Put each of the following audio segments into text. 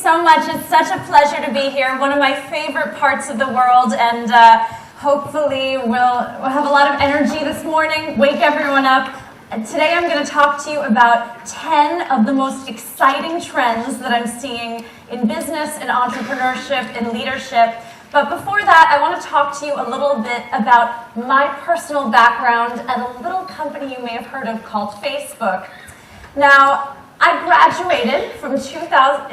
so much. It's such a pleasure to be here. One of my favorite parts of the world, and hopefully we'll have a lot of energy this morning, wake everyone up. And today I'm going to talk to you about 10 of the most exciting trends that I'm seeing in business, in entrepreneurship, in leadership. But before that, I want to talk to you a little bit about my personal background and a little company you may have heard of called Facebook. Now, I graduated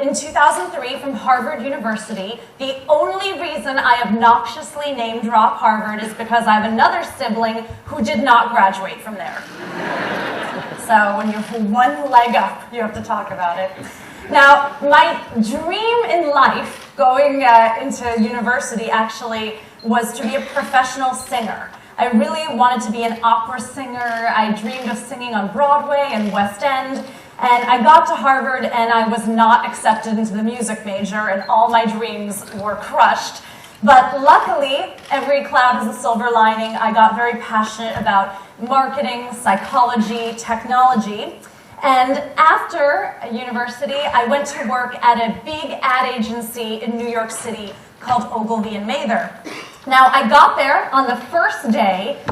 in 2003 from Harvard University. The only reason I obnoxiously name-drop Harvard is because I have another sibling who did not graduate from there. So when you're one leg up, you have to talk about it. Now, my dream in life going into university actually was to be a professional singer. I really wanted to be an opera singer. I dreamed of singing on Broadway and West End. And I got to Harvard and I was not accepted into the music major and all my dreams were crushed. But luckily, every cloud has a silver lining. I got very passionate about marketing, psychology, technology. And after university, I went to work at a big ad agency in New York City called Ogilvy and Mather. Now, I got there on the first day.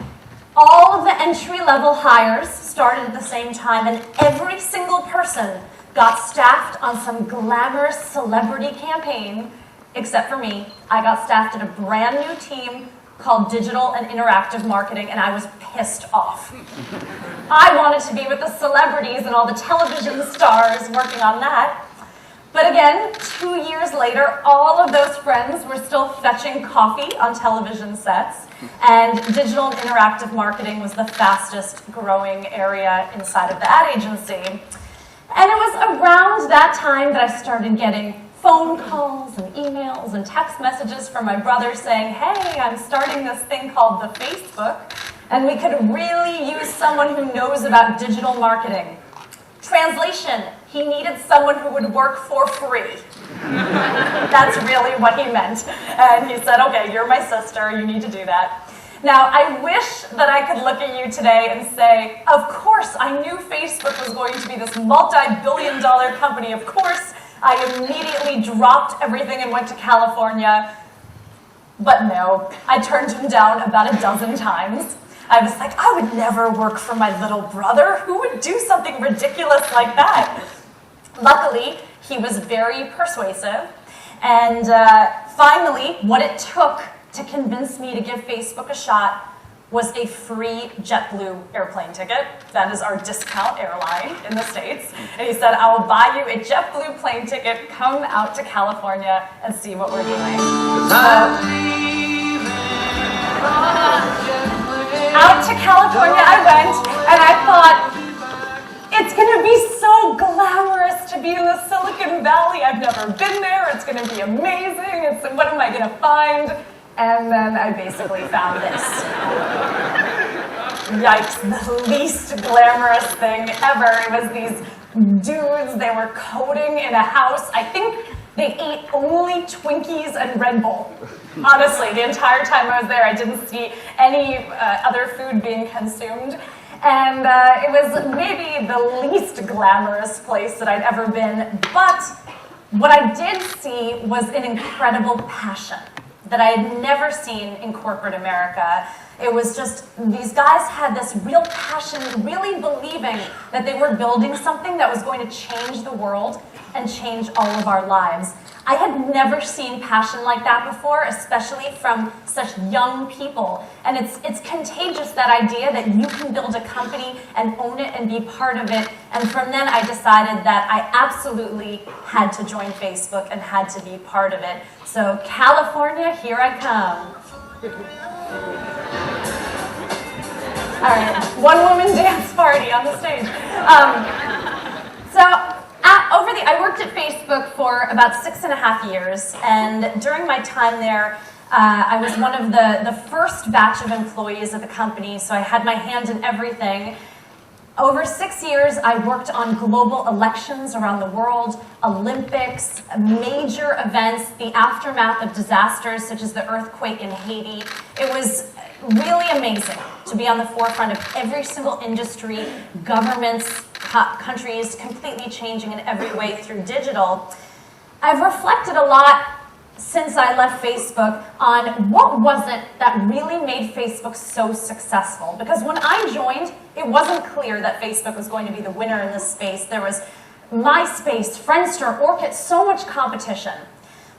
All of the entry-level hires started at the same time, and every single person got staffed on some glamorous celebrity campaign, except for me. I got staffed at a brand new team called Digital and Interactive Marketing, and I was pissed off. I wanted to be with the celebrities and all the television stars working on that. But again, 2 years later, all of those friends were still fetching coffee on television sets, and digital and interactive marketing was the fastest growing area inside of the ad agency. And it was around that time that I started getting phone calls and emails and text messages from my brother saying, hey, I'm starting this thing called the Facebook, and we could really use someone who knows about digital marketing. Translation, he needed someone who would work for free. That's really what he meant. And he said, okay, you're my sister, you need to do that. Now, I wish that I could look at you today and say, of course, I knew Facebook was going to be this multi-billion-dollar company. Of course, I immediately dropped everything and went to California. But no, I turned him down about a dozen times. I was like, I would never work for my little brother. Who would do something ridiculous like that? Luckily, he was very persuasive. And finally, what it took to convince me to give Facebook a shot was a free JetBlue airplane ticket. That is our discount airline in the States. And he said, I will buy you a JetBlue plane ticket, come out to California and see what we're doing. Out to California I went, and I thought, it's going to be so glamorous to be in the Silicon Valley. I've never been there. It's going to be amazing. What am I going to find? And then I basically found this. Yikes, the least glamorous thing ever. It was these dudes. They were coding in a house. I think they ate only Twinkies and Red Bull. Honestly, the entire time I was there, I didn't see any other food being consumed. And it was maybe the least glamorous place that I'd ever been. But what I did see was an incredible passion that I had never seen in corporate America. It was just, these guys had this real passion, really believing that they were building something that was going to change the world and change all of our lives. I had never seen passion like that before, especially from such young people. And it's contagious, that idea that you can build a company and own it and be part of it. And from then I decided that I absolutely had to join Facebook and had to be part of it. So California, here I come. All right, one-woman dance party on the stage. I worked at Facebook for about 6.5 years, and during my time there, I was one of the first batch of employees at the company, so I had my hand in everything. Over 6 years, I worked on global elections around the world, Olympics, major events, the aftermath of disasters such as the earthquake in Haiti. It was really amazing to be on the forefront of every single industry, governments, countries completely changing in every way through digital. I've reflected a lot since I left Facebook on what was it that really made Facebook so successful. Because when I joined, it wasn't clear that Facebook was going to be the winner in this space. There was MySpace, Friendster, Orkut, so much competition.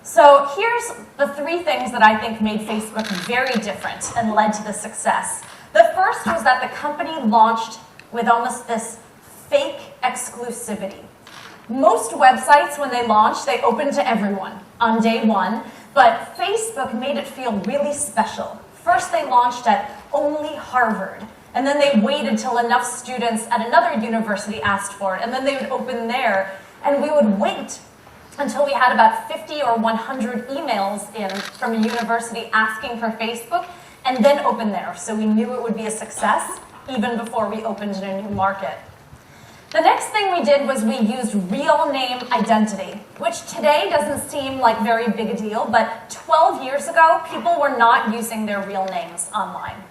So here's the 3 things that I think made Facebook very different and led to the success. The first was that the company launched with almost this fake exclusivity. Most websites, when they launched, they opened to everyone on day 1, but Facebook made it feel really special. First, they launched at only Harvard, and then they waited till enough students at another university asked for it, and then they would open there, and we would wait until we had about 50 or 100 emails in from a university asking for Facebook, and then open there. So we knew it would be a success even before we opened in a new market. The next thing we did was we used real name identity, which today doesn't seem like very big a deal, but 12 years ago, people were not using their real names online.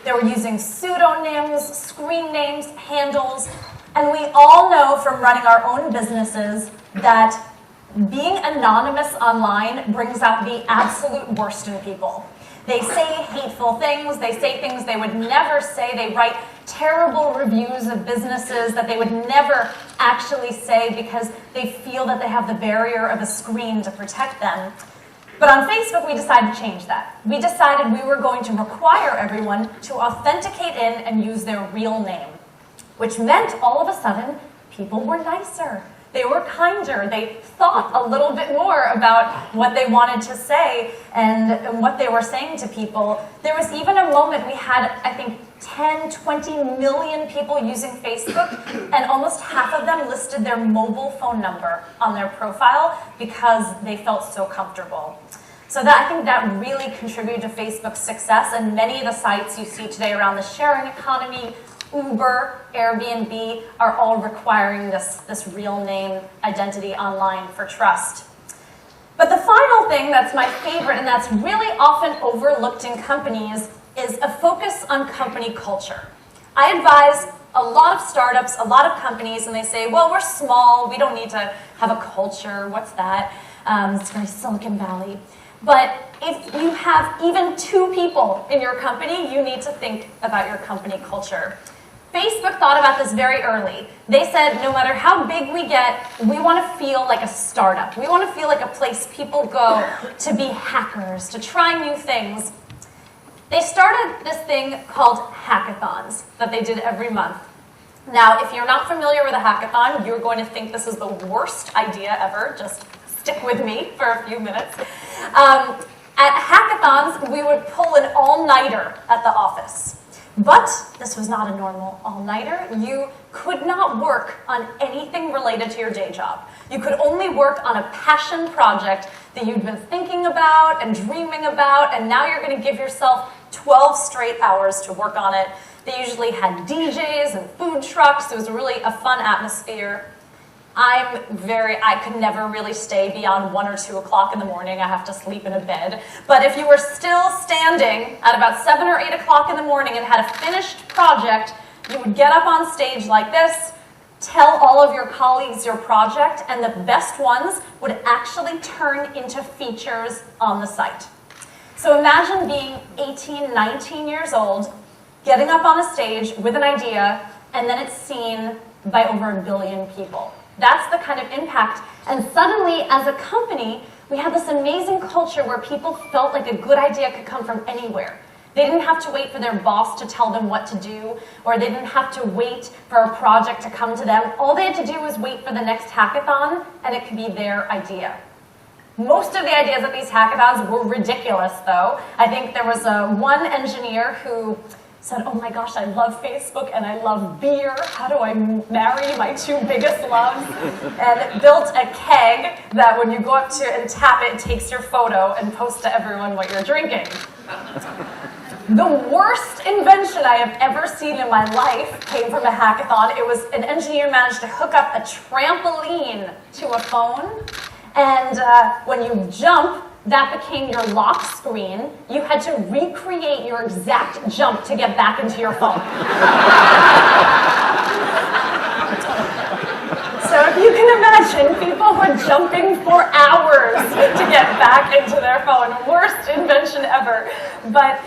They were using pseudonyms, screen names, handles, and we all know from running our own businesses that being anonymous online brings out the absolute worst in people. They say hateful things, they say things they would never say, they write terrible reviews of businesses that they would never actually say because they feel that they have the barrier of a screen to protect them. But on Facebook, we decided to change that. We decided we were going to require everyone to authenticate in and use their real name, which meant all of a sudden, people were nicer. They were kinder. They thought a little bit more about what they wanted to say and what they were saying to people. There was even a moment we had, I think, 10, 20 million people using Facebook, and almost half of them listed their mobile phone number on their profile because they felt so comfortable. So that, I think that really contributed to Facebook's success, and many of the sites you see today around the sharing economy, Uber, Airbnb, are all requiring this real name identity online for trust. But the final thing that's my favorite, and that's really often overlooked in companies, is a focus on company culture. I advise a lot of startups, a lot of companies, and they say, well, we're small, we don't need to have a culture, what's that? It's very Silicon Valley. But if you have even 2 people in your company, you need to think about your company culture. Facebook thought about this very early. They said, no matter how big we get, we want to feel like a startup. We want to feel like a place people go to be hackers, to try new things. They started this thing called hackathons that they did every month. Now, if you're not familiar with a hackathon, you're going to think this is the worst idea ever. Just stick with me for a few minutes. At hackathons, we would pull an all-nighter at the office. But this was not a normal all-nighter. You could not work on anything related to your day job. You could only work on a passion project that you'd been thinking about and dreaming about, and now you're going to give yourself 12 straight hours to work on it. They usually had DJs and food trucks. It was really a fun atmosphere. I could never really stay beyond 1 or 2 o'clock in the morning. I have to sleep in a bed. But if you were still standing at about 7 or 8 o'clock in the morning and had a finished project, you would get up on stage like this, tell all of your colleagues your project, and the best ones would actually turn into features on the site. So imagine being 18, 19 years old, getting up on a stage with an idea, and then it's seen by over 1 billion people. That's the kind of impact. And suddenly, as a company, we had this amazing culture where people felt like a good idea could come from anywhere. They didn't have to wait for their boss to tell them what to do, or they didn't have to wait for a project to come to them. All they had to do was wait for the next hackathon, and it could be their idea. Most of the ideas at these hackathons were ridiculous, though. I think there was one engineer who said, oh my gosh, I love Facebook and I love beer. How do I marry my 2 biggest loves? And built a keg that when you go up to and tap it, it takes your photo and posts to everyone what you're drinking. The worst invention I have ever seen in my life came from a hackathon. It was an engineer managed to hook up a trampoline to a phone, and when you jump, that became your lock screen. You had to recreate your exact jump to get back into your phone. So if you can imagine people were jumping for hours to get back into their phone. Worst invention ever. But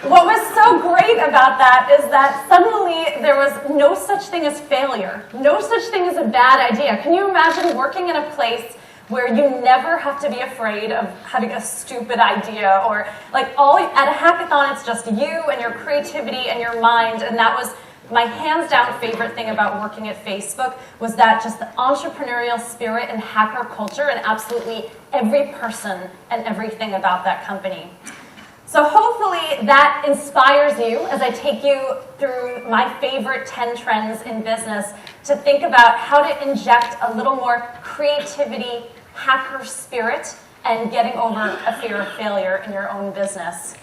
what was so great about that is that suddenly there was no such thing as failure, no such thing as a bad idea. Can you imagine working in a place where you never have to be afraid of having a stupid idea, or like at a hackathon it's just you and your creativity and your mind, and that was my hands down favorite thing about working at Facebook, was that just the entrepreneurial spirit and hacker culture and absolutely every person and everything about that company. So hopefully that inspires you as I take you through my favorite 10 trends in business to think about how to inject a little more creativity, hacker spirit, and getting over a fear of failure in your own business.